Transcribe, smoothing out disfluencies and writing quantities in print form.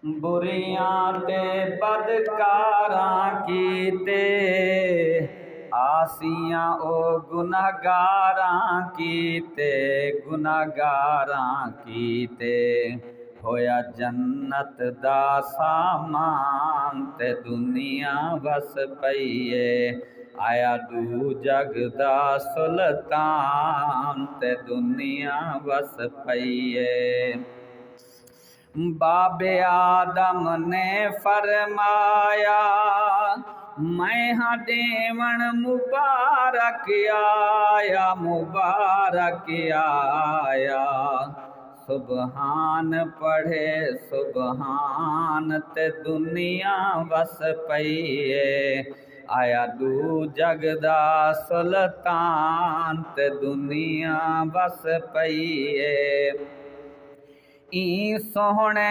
बुरियां ते बदकारां कीते आसियां ओ गुनाहगारां कीते गुनाहगारां कीते होया जन्नत दा सामान ते दुनिया वस पईए आया दू जग दा सुल्तान ते दुनिया वस पईए। बाबे आदम ने फरमाया मैं हाँ देवण मुबारक आया मुबारक आया सुबहान पढ़े सुबहान ते दुनिया वस पईए आया दू जगदा सुल्तान ते दुनिया वस पईए। ई सोहणे